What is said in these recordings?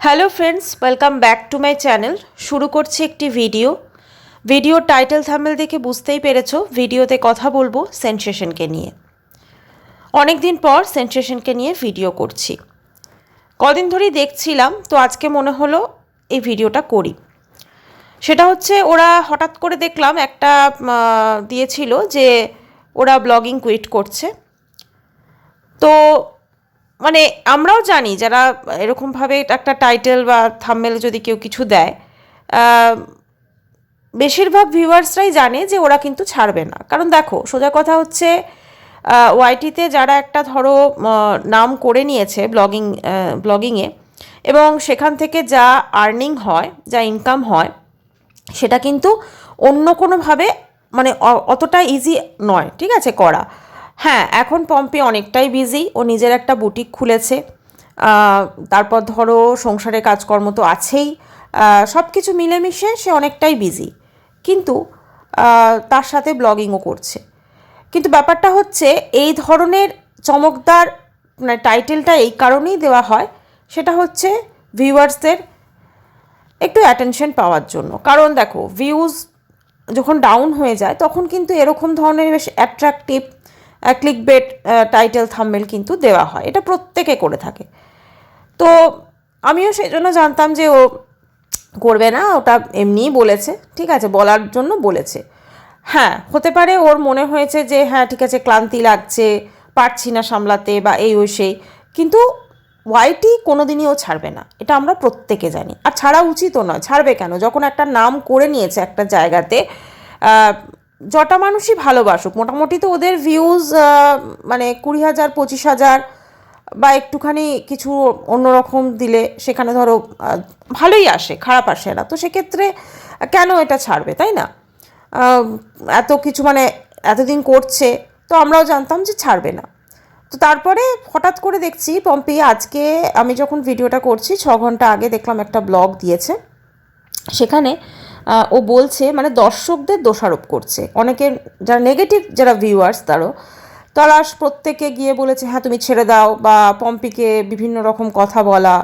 Hello friends, welcome back to my channel. শুরু করছি একটি ভিডিও টাইটেল থাম্বনেল দেখে বুঝতেই পেরেছো ভিডিওতে কথা বলবো সেন্সেশনকে নিয়ে। অনেক দিন পর সেন্সেশনকে নিয়ে ভিডিও করছি। কদিন ধরেই দেখছিলাম, তো আজকে মনে হলো এই ভিডিওটা করি। সেটা হচ্ছে ওরা হঠাৎ করে দেখলাম একটা দিয়েছিল যে ওরা ব্লগিং কুইট করছে। তো মানে আমরাও জানি যারা এরকমভাবে একটা টাইটেল বা থাম্বনেল যদি কেউ কিছু দেয়, বেশিরভাগ ভিউয়ার্সরাই জানে যে ওরা কিন্তু ছাড়বে না। কারণ দেখো, সোজা কথা হচ্ছে ওয়াইটিতে যারা একটা ধরো নাম করে নিয়েছে ব্লগিংয়ে, এবং সেখান থেকে যা আর্নিং হয়, যা ইনকাম হয়, সেটা কিন্তু অন্য কোনোভাবে মানে অতটা ইজি নয়, ঠিক আছে, করা। হ্যাঁ, এখন পম্পি অনেকটাই বিজি, ও নিজের একটা বুটিক খুলেছে। তারপর ধরো সংসারের কাজকর্ম তো আছেই, সব কিছু মিলেমিশে সে অনেকটাই বিজি, কিন্তু তার সাথে ব্লগিংও করছে। কিন্তু ব্যাপারটা হচ্ছে এই ধরনের চমকদার মানে টাইটেলটা এই কারণেই দেওয়া হয়, সেটা হচ্ছে ভিউয়ার্সদের একটু অ্যাটেনশন পাওয়ার জন্য। কারণ দেখো, ভিউজ যখন ডাউন হয়ে যায় তখন কিন্তু এরকম ধরনের বেশ অ্যাট্রাকটিভ ক্লিকবেট টাইটেল থাম্বনেল কিন্তু দেওয়া হয়, এটা প্রত্যেকে করে থাকে। তো আমিও সেই জন্য জানতাম যে ও করবে না, ওটা এমনিই বলেছে, ঠিক আছে, বলার জন্য বলেছে। হ্যাঁ, হতে পারে ওর মনে হয়েছে যে হ্যাঁ ঠিক আছে, ক্লান্তি লাগছে, পারছি না সামলাতে বা এই ওই সেই, কিন্তু ওয়াইটি কোনোদিনই ও ছাড়বে না, এটা আমরা প্রত্যেকে জানি। আর ছাড়া উচিতও নয়, ছাড়বে কেন? যখন একটা নাম করে নিয়েছে একটা জায়গাতে, যটা মানুষই ভালোবাসুক, মোটামুটি তো ওদের ভিউজ মানে 20,000 25,000 বা একটুখানি কিছু অন্যরকম দিলে সেখানে ধরো ভালোই আসে, খারাপ আসে না। তো সেক্ষেত্রে কেন এটা ছাড়বে, তাই না? এত কিছু মানে এতদিন করছে, তো আমরাও জানতাম যে ছাড়বে না। তো তারপরে হঠাৎ করে দেখছি পম্পি আজকে, আমি যখন ভিডিওটা করছি 6 ঘন্টা আগে দেখলাম একটা ব্লগ দিয়েছে। সেখানে ও বলছে, মানে দর্শকদের দোষারোপ করছে, অনেকের যারা নেগেটিভ যারা ভিউয়ার্স তারা প্রত্যেকে গিয়ে বলেছে হ্যাঁ তুমি ছেড়ে দাও, বা পম্পিকে বিভিন্ন রকম কথা বলা,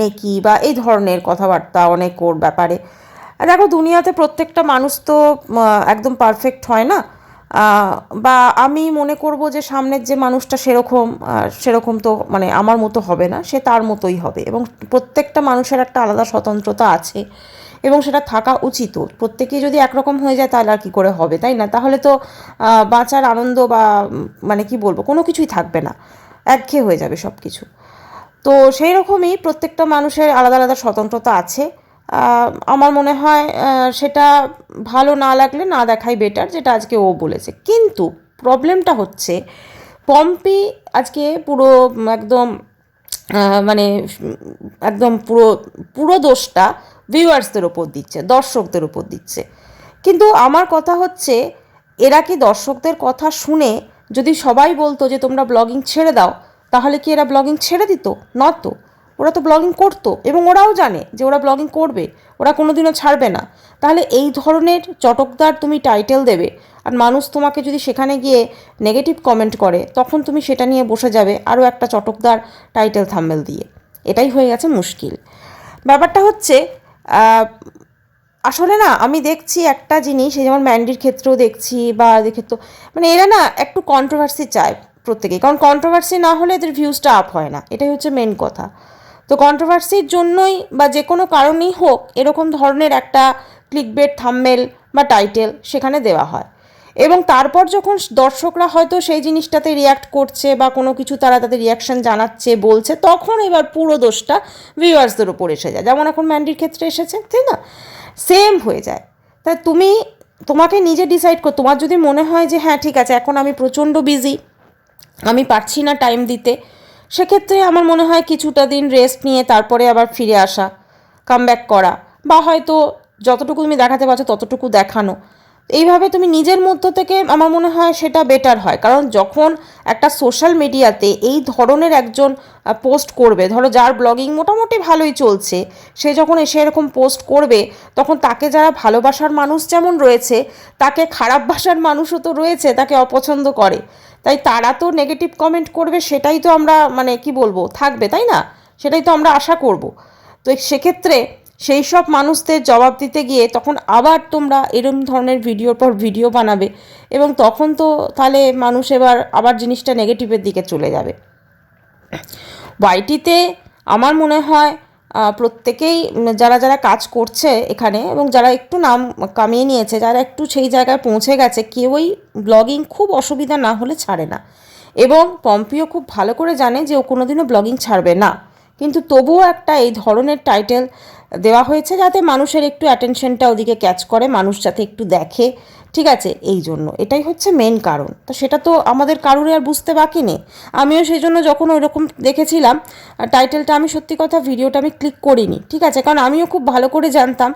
নেকি বা এই ধরনের কথাবার্তা অনেক ওর ব্যাপারে। দেখো, দুনিয়াতে প্রত্যেকটা মানুষ তো একদম পারফেক্ট হয় না, বা আমি মনে করব যে সামনের যে মানুষটা সেরকম তো মানে আমার মতো হবে না, সে তার মতোই হবে। এবং প্রত্যেকটা মানুষের একটা আলাদা স্বতন্ত্রতা আছে, এবং সেটা থাকা উচিতও। প্রত্যেকেই যদি একরকম হয়ে যায় তাহলে আর কী করে হবে, তাই না? তাহলে তো বাঁচার আনন্দ বা মানে কি বলবো, কোনো কিছুই থাকবে না, একঘেয়ে হয়ে যাবে সব কিছু। তো সেই রকমই প্রত্যেকটা মানুষের আলাদা আলাদা স্বতন্ত্রতা আছে। আমার মনে হয় সেটা ভালো না লাগলে না দেখাই বেটার, যেটা আজকে ও বলেছে। কিন্তু প্রবলেমটা হচ্ছে পম্পি আজকে পুরো একদম মানে একদম পুরো পুরো দোষটা ভিউয়ার্সদের ওপর দিচ্ছে, দর্শকদের ওপর দিচ্ছে। কিন্তু আমার কথা হচ্ছে, এরা কি দর্শকদের কথা শুনে যদি সবাই বলতো যে তোমরা ব্লগিং ছেড়ে দাও, তাহলে কি এরা ব্লগিং ছেড়ে দিত? না তো, ওরা তো ব্লগিং করতো, এবং ওরাও জানে যে ওরা ব্লগিং করবে, ওরা কোনোদিনও ছাড়বে না। তাহলে এই ধরনের চটকদার তুমি টাইটেল দেবে, আর মানুষ তোমাকে যদি সেখানে গিয়ে নেগেটিভ কমেন্ট করে, তখন তুমি সেটা নিয়ে বসে যাবে আরও একটা চটকদার টাইটেল থাম্বনেল দিয়ে। এটাই হয়ে গেছে মুশকিল। ব্যাপারটা হচ্ছে আসলে না, আমি দেখছি একটা জিনিস, এই যেমন ম্যান্ডির ক্ষেত্রেও দেখছি, বা এদের ক্ষেত্রেও, মানে এরা না একটু কন্ট্রোভার্সি চায় প্রত্যেকেই। কারণ কন্ট্রোভার্সি না হলে এদের ভিউজটা আপ হয় না, এটাই হচ্ছে মেন কথা। তো কন্ট্রোভার্সির জন্যই বা যে কোনো কারণেই হোক, এরকম ধরনের একটা ক্লিকবেট থাম্বনেল বা টাইটেল সেখানে দেওয়া হয়। এবং তারপর যখন দর্শকরা হয়তো সেই জিনিসটাতে রিয়্যাক্ট করছে বা কোনো কিছু তারা তাদের রিয়াকশান জানাচ্ছে, বলছে, তখন এবার পুরো দোষটা ভিউয়ার্সদের ওপর এসে যায়, যেমন এখন ম্যান্ডির ক্ষেত্রে এসেছে, তাই না? সেম হয়ে যায়। তাই তোমাকে নিজে ডিসাইড কর। তোমার যদি মনে হয় যে হ্যাঁ ঠিক আছে, এখন আমি প্রচণ্ড বিজি, আমি পারছি না টাইম দিতে, সেক্ষেত্রে আমার মনে হয় কিছুটা দিন রেস্ট নিয়ে তারপরে আবার ফিরে আসা, কামব্যাক করা, বা হয়তো যতটুকু তুমি দেখাতে পারছো ততটুকু দেখানো। এইভাবে তুমি নিজের মধ্য থেকে, আমার মনে হয় সেটা বেটার হয়। কারণ যখন একটা সোশ্যাল মিডিয়াতে এই ধরনের একজন পোস্ট করবে, ধরো যার ব্লগিং মোটামুটি ভালোই চলছে, সে যখন এসে এরকম পোস্ট করবে, তখন তাকে যারা ভালোবাসার মানুষ যেমন রয়েছে, তাকে খারাপ বাসার মানুষও তো রয়েছে, তাকে অপছন্দ করে। তাই তারা তো নেগেটিভ কমেন্ট করবে, সেটাই তো আমরা মানে কি বলবো থাকবে, তাই না? সেটাই তো আমরা আশা করব। তো সেক্ষেত্রে সেই সব মানুষদের জবাব দিতে গিয়ে তখন আবার তোমরা এরম ধরনের ভিডিওর পর ভিডিও বানাবে, এবং তখন তো তাহলে মানুষ আবার জিনিসটা নেগেটিভের দিকে চলে যাবে। ওয়াইটিতে আমার মনে হয় প্রত্যেকেই যারা যারা কাজ করছে এখানে, এবং যারা একটু নাম কামিয়ে নিয়েছে, যারা একটু সেই জায়গায় পৌঁছে গেছে, কেউই ব্লগিং খুব অসুবিধা না হলে ছাড়ে না। এবং পম্পিও খুব ভালো করে জানে যে ও কোনোদিনও ব্লগিং ছাড়বে না, কিন্তু তবুও একটা এই ধরনের টাইটেল দেওয়া হয়েছে যাতে মানুষের একটু অ্যাটেনশনটা ওদিকে ক্যাচ করে, মানুষ যাতে একটু দেখে, ঠিক আছে, এই জন্য এটাই হচ্ছে মেন কারণ। তো সেটা তো আমাদের কারোর আর বুঝতে বাকি নেই। আমিও সেই জন্য যখন ওই রকম দেখেছিলাম টাইটেলটা, আমি সত্যি কথা ভিডিওটা আমি ক্লিক করিনি, ঠিক আছে, কারণ আমিও খুব ভালো করে জানতাম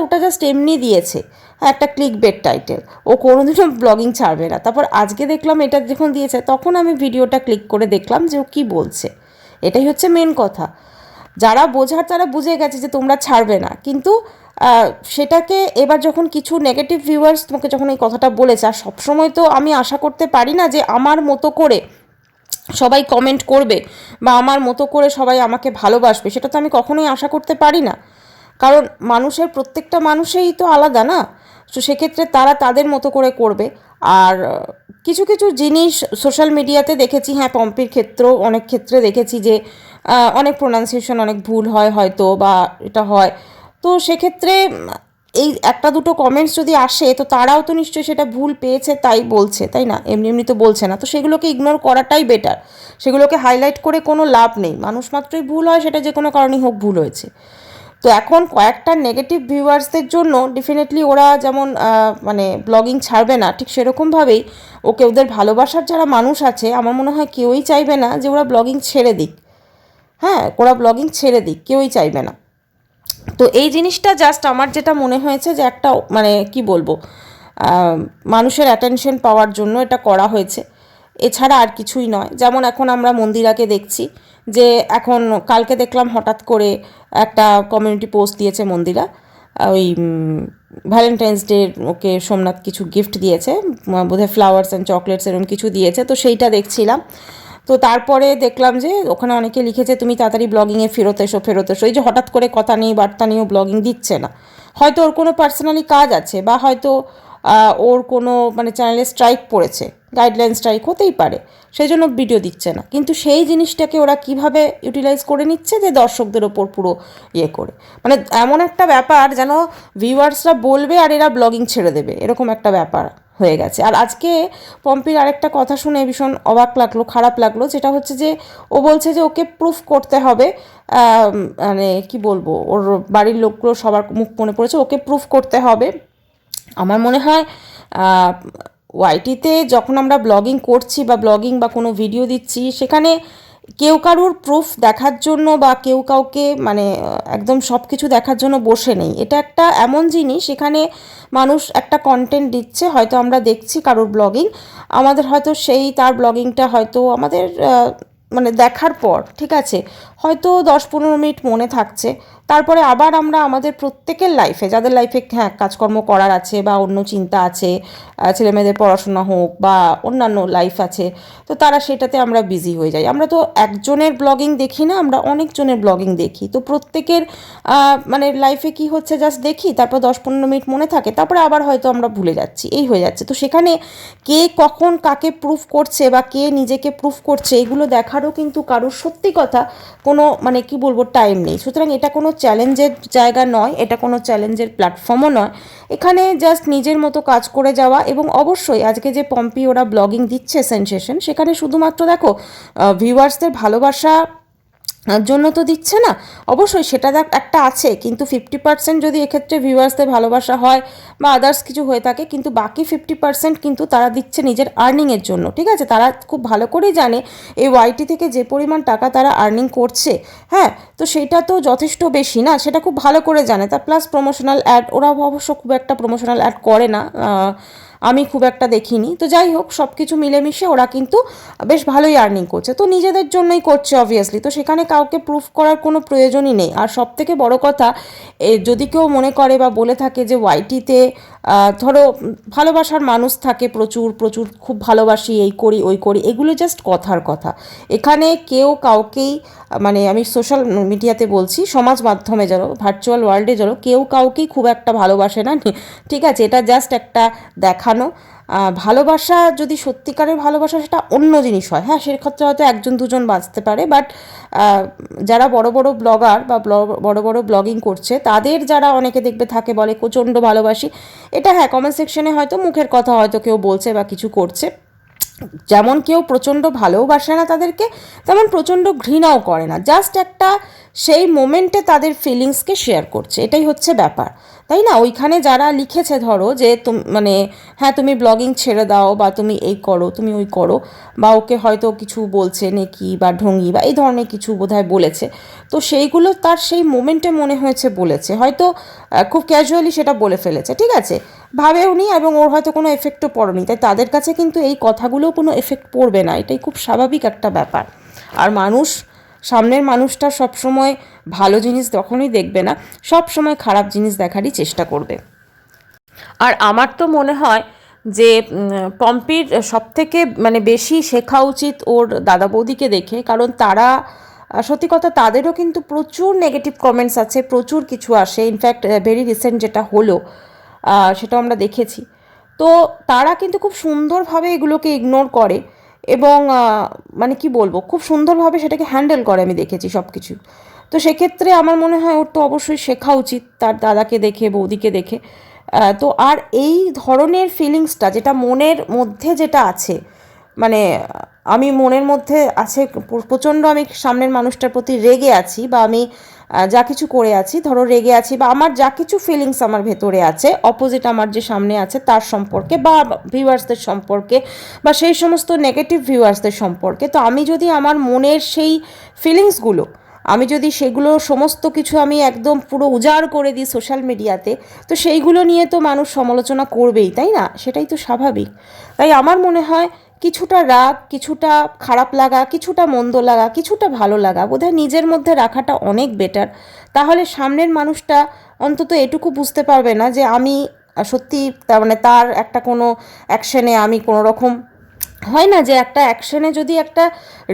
ওটা জাস্ট এমনি দিয়েছে, একটা ক্লিক বেট টাইটেল, ও কোনোদিনও ব্লগিং ছাড়বে না। তারপর আজকে দেখলাম এটা যখন দিয়েছে, তখন আমি ভিডিওটা ক্লিক করে দেখলাম যে ও কী বলছে। এটাই হচ্ছে মেন কথা। যারা বোঝার তারা বুঝে গেছে যে তোমরা ছাড়বে না, কিন্তু সেটাকে এবার যখন কিছু নেগেটিভ ভিউয়ার্স তোমাকে যখন এই কথাটা বলেছে, আর সবসময় তো আমি আশা করতে পারি না যে আমার মতো করে সবাই কমেন্ট করবে বা আমার মতো করে সবাই আমাকে ভালোবাসবে, সেটা তো আমি কখনোই আশা করতে পারি না, কারণ মানুষের প্রত্যেকটা মানুষই তো আলাদা না। তো সেক্ষেত্রে তারা তাদের মতো করে করবে। আর কিছু কিছু জিনিস সোশ্যাল মিডিয়াতে দেখেছি, হ্যাঁ পম্পির ক্ষেত্রেও অনেক ক্ষেত্রে দেখেছি যে অনেক প্রোনাউন্সিয়েশন অনেক ভুল হয় হয়তো, বা এটা হয়। তো সেক্ষেত্রে এই একটা দুটো কমেন্টস যদি আসে, তো তারাও তো নিশ্চয়ই সেটা ভুল পেয়েছে তাই বলছে, তাই না? এমনি এমনি তো বলছে না। তো সেগুলোকে ইগনোর করাটাই বেটার, সেগুলোকে হাইলাইট করে কোনো লাভ নেই। মানুষ মাত্রই ভুল হয়, সেটা যে কোনো কারণেই হোক ভুল হয়েছে। তো এখন কয়েকটা নেগেটিভ ভিউয়ার্সদের জন্য ডেফিনেটলি ওরা যেমন মানে ব্লগিং ছাড়বে না, ঠিক সেরকমভাবেই ওদের ভালোবাসার যারা মানুষ আছে, আমার মনে হয় কেউই চাইবে না যে ওরা ব্লগিং ছেড়ে দিক। হ্যাঁ, ওরা ব্লগিং ছেড়ে দিক, কেউই চাইবে না। তো এই জিনিসটা জাস্ট আমার যেটা মনে হয়েছে যে একটা মানে কি বলবো, মানুষের অ্যাটেনশন পাওয়ার জন্য এটা করা হয়েছে, এছাড়া আর কিছুই নয়। যেমন এখন আমরা মন্দিরাকে দেখছি যে এখন কালকে দেখলাম হঠাৎ করে একটা কমিউনিটি পোস্ট দিয়েছে মন্দিরা, ওই ভ্যালেন্টাইন্স ডে ওকে সোমনাথ কিছু গিফট দিয়েছে, বোধহয় ফ্লাওয়ার্স অ্যান্ড চকলেটস এরকম কিছু দিয়েছে, তো সেইটা দেখছিলাম। তো তারপরে দেখলাম যে ওখানে অনেকে লিখেছে তুমি তাড়াতাড়ি ব্লগিংয়ে ফেরত এসো। এই যে হঠাৎ করে কথা নেই বার্তা নিয়েও ব্লগিং দিচ্ছে না, হয়তো ওর কোনো পার্সোনালি কাজ আছে, বা হয়তো ওর কোনো মানে চ্যানেলে স্ট্রাইক পড়েছে, গাইডলাইন স্ট্রাইক হতেই পারে, সেই জন্য ভিডিও দিচ্ছে না। কিন্তু সেই জিনিসটাকে ওরা কিভাবে ইউটিলাইজ করে নিচ্ছে যে দর্শকদের ওপর পুরো ইয়ে করে, মানে এমন একটা ব্যাপার যেন ভিউয়ার্সরা বলবে আর এরা ব্লগিং ছেড়ে দেবে, এরকম একটা ব্যাপার হয়ে গেছে। আর আজকে পম্পির আরেকটা কথা শুনে ভীষণ অবাক লাগলো, খারাপ লাগলো, যেটা হচ্ছে যে ও বলছে যে ওকে প্রুফ করতে হবে, মানে কি বলবো, ওর বাড়ির লোকগুলো সবার মুখ মনে পড়েছে, ওকে প্রুফ করতে হবে। আমার মনে হয় ওয়াইটিতে যখন আমরা ব্লগিং করছি বা ব্লগিং বা কোনো ভিডিও দিচ্ছি, সেখানে কেউ কারুর প্রুফ দেখার জন্য বা কেউ কাউকে মানে একদম সব কিছু দেখার জন্য বসে নেই। এটা একটা এমন জিনিস, এখানে মানুষ একটা কন্টেন্ট দিচ্ছে, হয়তো আমরা দেখছি কারুর ব্লগিং, আমাদের হয়তো সেই তার ব্লগিংটা হয়তো আমাদের মানে দেখার পর ঠিক আছে হয়তো 10-15 মিনিট মনে থাকছে, তারপরে আবার আমরা আমাদের প্রত্যেকের লাইফে, যাদের লাইফে হ্যাঁ কাজকর্ম করার আছে বা অন্য চিন্তা আছে, ছেলেমেয়েদের পড়াশোনা হোক বা অন্যান্য লাইফ আছে, তো তারা সেটাতে আমরা বিজি হয়ে যাই। আমরা তো একজনের ব্লগিং দেখি না, আমরা অনেকজনের ব্লগিং দেখি, তো প্রত্যেকের মানে লাইফে কি হচ্ছে জাস্ট দেখি, তারপর 10-15 মিনিট মনে থাকে, তারপরে আবার হয়তো আমরা ভুলে যাচ্ছি, এই হয়ে যাচ্ছে। তো সেখানে কে কখন কাকে প্রুফ করছে বা কে নিজেকে প্রুফ করছে, এগুলো দেখারও কিন্তু কারোর সত্যি কথা কোনো মানে কি বলবো টাইম নেই। সুতরাং এটা কোনো চ্যালেঞ্জের জায়গা নয়, এটা কোনো চ্যালেঞ্জের প্ল্যাটফর্মও নয়। এখানে জাস্ট নিজের মতো কাজ করে যাওয়া, এবং অবশ্যই আজকে যে পম্পি ওরা ব্লগিং দিচ্ছে সেনসেশন, সেখানে শুধুমাত্র দেখো ভিউয়ার্সদের ভালোবাসা জন্য তো দিচ্ছে না, অবশ্যই সেটা একটা আছে, কিন্তু 50% যদি এক্ষেত্রে ভিউয়ার্সদের ভালোবাসা হয় বা আদার্স কিছু হয়ে থাকে, কিন্তু বাকি 50% কিন্তু তারা দিচ্ছে নিজের আর্নিংয়ের জন্য, ঠিক আছে? তারা খুব ভালো করেই জানে এই ওয়াইটি থেকে যে পরিমাণ টাকা তারা আর্নিং করছে, হ্যাঁ, তো সেটা তো যথেষ্ট বেশি না, সেটা খুব ভালো করে জানে। তার প্লাস প্রমোশনাল অ্যাড, ওরা অবশ্য খুব একটা প্রমোশনাল অ্যাড করে না, আমি খুব একটা দেখিনি। তো যাই হোক, সব কিছু মিলেমিশে ওরা কিন্তু বেশ ভালোই আর্নিং করছে, তো নিজেদের জন্যই করছে অবভিয়াসলি, তো সেখানে কাউকে প্রুফ করার কোনো প্রয়োজনই নেই। আর সব থেকে বড় কথা, যদি কেউ মনে করে বা বলে থাকে যে ওয়াইটিতে ধরো ভালোবাসার মানুষ থাকে প্রচুর প্রচুর, খুব ভালোবাসি, এই করি ওই করি, এগুলো জাস্ট কথার কথা। এখানে কেউ কাউকেই মানে আমি সোশ্যাল মিডিয়াতে বলছি, সমাজ মাধ্যমে যারা ভার্চুয়াল ওয়ার্ল্ডে যারা কেউ কাউকেই খুব একটা ভালোবাসে না, ঠিক আছে, এটা জাস্ট একটা দেখানো। ভালোবাসা যদি সত্যিকারের ভালোবাসা সেটা অন্য জিনিস হয়, হ্যাঁ সেক্ষেত্রে হয়তো একজন দুজন বাঁচতে পারে, বাট যারা বড় বড় ব্লগার বা বড় বড় ব্লগিং করছে তাদের যারা অনেকে দেখবে থাকে বলে প্রচণ্ড ভালোবাসি, এটা হ্যাঁ কমেন্ট সেকশনে হয়তো মুখের কথা হয়তো কেউ বলছে বা কিছু করছে, যেমন কেউ প্রচণ্ড ভালোবাসে না তাদেরকে, তেমন প্রচণ্ড ঘৃণাও করে না, জাস্ট একটা সেই মোমেন্টে তাদের ফিলিংসকে শেয়ার করছে, এটাই হচ্ছে ব্যাপার, তাই না? ওইখানে যারা লিখেছে ধরো যে মানে হ্যাঁ তুমি ব্লগিং ছেড়ে দাও বা তুমি এই করো তুমি ওই করো, বা ওকে হয়তো কিছু বলছে নেকি বা ঢঙ্গি বা এই ধরনের কিছু বোধহয় বলেছে, তো সেইগুলো তার সেই মোমেন্টে মনে হয়েছে বলেছে, হয়তো খুব ক্যাজুয়ালি সেটা বলে ফেলেছে, ঠিক আছে, ভাবেও নি এবং ওর হয়তো কোনো এফেক্টও পড়েনি, তাই তাদের কাছে কিন্তু এই কথাগুলোও কোনো এফেক্ট পড়বে না, এটাই খুব স্বাভাবিক একটা ব্যাপার। আর মানুষ, সামনের মানুষটা সবসময় ভালো জিনিস তখনই দেখবে না, সব সময় খারাপ জিনিস দেখারই চেষ্টা করবে। আর আমার তো মনে হয় যে পম্পির সবথেকে মানে বেশি শেখা উচিত ওর দাদা বৌদিকে দেখে, কারণ তারা সত্যি কথা তাদেরও কিন্তু প্রচুর নেগেটিভ কমেন্টস আছে, প্রচুর কিছু আসে, ইনফ্যাক্ট ভেরি রিসেন্ট যেটা হলো সেটাও আমরা দেখেছি, তো তারা কিন্তু খুব সুন্দরভাবে এগুলোকে ইগনোর করে এবং মানে কি বলবো খুব সুন্দরভাবে সেটাকে হ্যান্ডেল করে, আমি দেখেছি সব কিছু। তো সেক্ষেত্রে আমার মনে হয় ওর তো অবশ্যই শেখা উচিত তার দাদাকে দেখে বৌদিকে দেখে। তো আর এই ধরনের ফিলিংসটা যেটা মনের মধ্যে যেটা আছে, মানে আমি মনের মধ্যে আছে প্রচণ্ড, আমি সামনের মানুষটার প্রতি রেগে আছি বা আমি যা কিছু করে আছি ধরো রেগে আছি, বা আমার যা কিছু ফিলিংস আমার ভেতরে আছে অপোজিট আমার যে সামনে আছে তার সম্পর্কে বা ভিউয়ার্সদের সম্পর্কে বা সেই সমস্ত নেগেটিভ ভিউয়ার্সদের সম্পর্কে, তো আমি যদি আমার মনের সেই ফিলিংসগুলো আমি যদি সেগুলো সমস্ত কিছু আমি একদম পুরো উজাড় করে দিই সোশ্যাল মিডিয়াতে, তো সেইগুলো নিয়ে তো মানুষ সমালোচনা করবেই, তাই না? সেটাই তো স্বাভাবিক। তাই আমার মনে হয় কিছুটা রাগ, কিছুটা খারাপ লাগা, কিছুটা মন্দ লাগা, কিছুটা ভালো লাগা বোধহয় নিজের মধ্যে রাখাটা অনেক বেটার। তাহলে সামনের মানুষটা অন্তত এটুকু বুঝতে পারবে না যে আমি সত্যি তার মানে তার একটা কোনো অ্যাকশনে আমি কোনো রকম, হয় না যে একটা অ্যাকশনে যদি একটা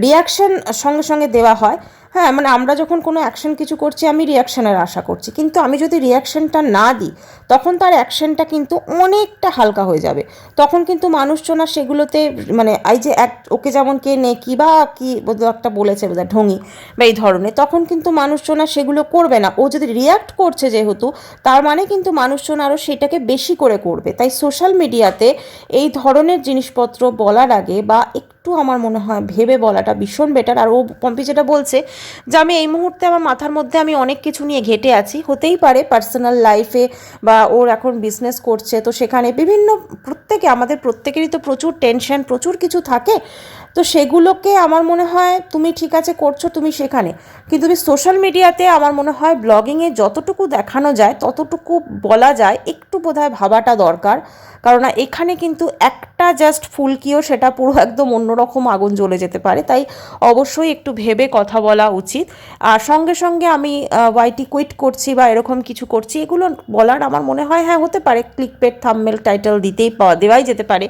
রিয়াকশন সঙ্গে সঙ্গে দেওয়া হয়, হ্যাঁ মানে আমরা যখন কোনো অ্যাকশন কিছু করছি আমি রিয়াকশনের আশা করছি, কিন্তু আমি যদি রিয়াকশনটা না দিই তখন তার অ্যাকশনটা কিন্তু অনেকটা হালকা হয়ে যাবে, তখন কিন্তু মানুষজন আর সেগুলোতে মানে এই যে ওকে যেমন কে নেকি বা কি একটা বলেছে বোধহয় ঢঙ্গি বা এই ধরনের, তখন কিন্তু মানুষজন আর সেগুলো করবে না, ও যদি রিয়াক্ট করছে যেহেতু তার মানে কিন্তু মানুষজন আরও সেটাকে বেশি করে করবে। তাই সোশ্যাল মিডিয়াতে এই ধরনের জিনিসপত্র বলার আগে বা একটু আমার মনে হয় ভেবে বলাটা ভীষণ বেটার। আর ও পম্পি যেটা বলছে যে আমি এই মুহূর্তে আমার মাথার মধ্যে আমি অনেক কিছু নিয়ে ঘেটে আছি, হতেই পারে পার্সোনাল লাইফে বা ওর এখন বিজনেস করছে, তো সেখানে বিভিন্ন প্রত্যেকে আমাদের প্রত্যেকেরই তো প্রচুর টেনশন প্রচুর কিছু থাকে, তো সেগুলোকে আমার মনে হয় তুমি ঠিক আছে করছো তুমি সেখানে, কিন্তু তুমি সোশ্যাল মিডিয়াতে আমার মনে হয় ব্লগিংয়ে যতটুকু দেখানো যায় ততটুকু বলা যায় একটু বোধহয় ভাবাটা দরকার, কারণ এখানে কিন্তু একটা জাস্ট ফুলকিও সেটা পুরো একদম অন্যরকম আগুন জ্বলে যেতে পারে, তাই অবশ্যই একটু ভেবে কথা বলা উচিত। আর সঙ্গে সঙ্গে আমি ওয়াইটি কুইট করছি বা এরকম কিছু করছি এগুলো বলার আমার মনে হয় হ্যাঁ হতে পারে, ক্লিকবেট থাম্বনেল টাইটেল দেওয়াই যেতে পারে,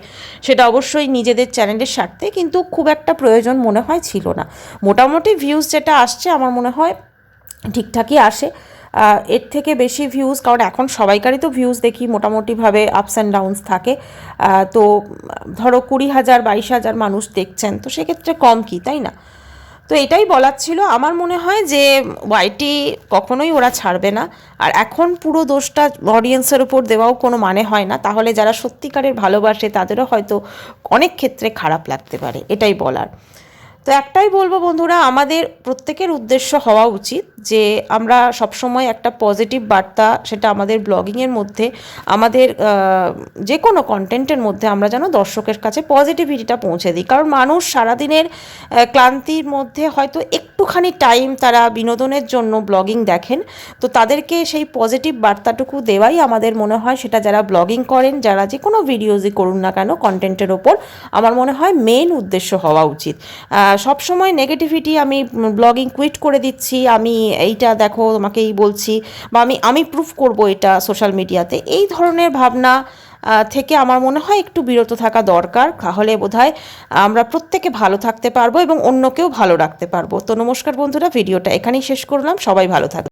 সেটা অবশ্যই নিজেদের চ্যানেলের স্বার্থে, কিন্তু খুব একটা প্রয়োজন মনে হয় ছিল না। মোটামুটি ভিউজ যেটা আসছে আমার মনে হয় ঠিকঠাকই আসে, এর থেকে বেশি ভিউজ, কারণ এখন সবাইকারই তো ভিউজ দেখি মোটামুটিভাবে আপস অ্যান্ড ডাউনস থাকে, তো ধরো 20,000 22,000 মানুষ দেখছেন, তো সেক্ষেত্রে কম কি, তাই না? তো এটাই বলার ছিল। আমার মনে হয় যে ওয়াইটি কখনোই ওরা ছাড়বে না, আর এখন পুরো দোষটা অডিয়েন্সের উপর দেওয়াও কোনো মানে হয় না, তাহলে যারা সত্যিকারের ভালোবাসে তাদেরও হয়তো অনেক ক্ষেত্রে খারাপ লাগতে পারে, এটাই বলার। তো একটাই বলবো বন্ধুরা, আমাদের প্রত্যেকের উদ্দেশ্য হওয়া উচিত যে আমরা সবসময় একটা পজিটিভ বার্তা, সেটা আমাদের ব্লগিংয়ের মধ্যে আমাদের যে কোনো কন্টেন্টের মধ্যে আমরা যেন দর্শকের কাছে পজিটিভিটিটা পৌঁছে দিই, কারণ মানুষ সারাদিনের ক্লান্তির মধ্যে হয়তো একটুখানি টাইম তারা বিনোদনের জন্য ব্লগিং দেখেন, তো তাদেরকে সেই পজিটিভ বার্তাটুকু দেওয়াই আমাদের মনে হয়, সেটা যারা ব্লগিং করেন যারা যে কোনো ভিডিওজই করুন না কেন কন্টেন্টের ওপর, আমার মনে হয় মেইন উদ্দেশ্য হওয়া উচিত। সব সময় নেগেটিভিটি আমি ব্লগিং কুইট করে দিচ্ছি, আমি এইটা দেখো তোমাকে এই বলছি বা আমি প্রুফ করব এটা সোশ্যাল মিডিয়াতে, এই ধরনের ভাবনা থেকে আমার মনে হয় একটু বিরত থাকা দরকার। তাহলে বোধহয় আমরা প্রত্যেকে ভালো থাকতে পারবো এবং অন্যকেও ভালো রাখতে পারবো। তো নমস্কার বন্ধুরা, ভিডিওটা এখানেই শেষ করলাম। সবাই ভালো থাকবে।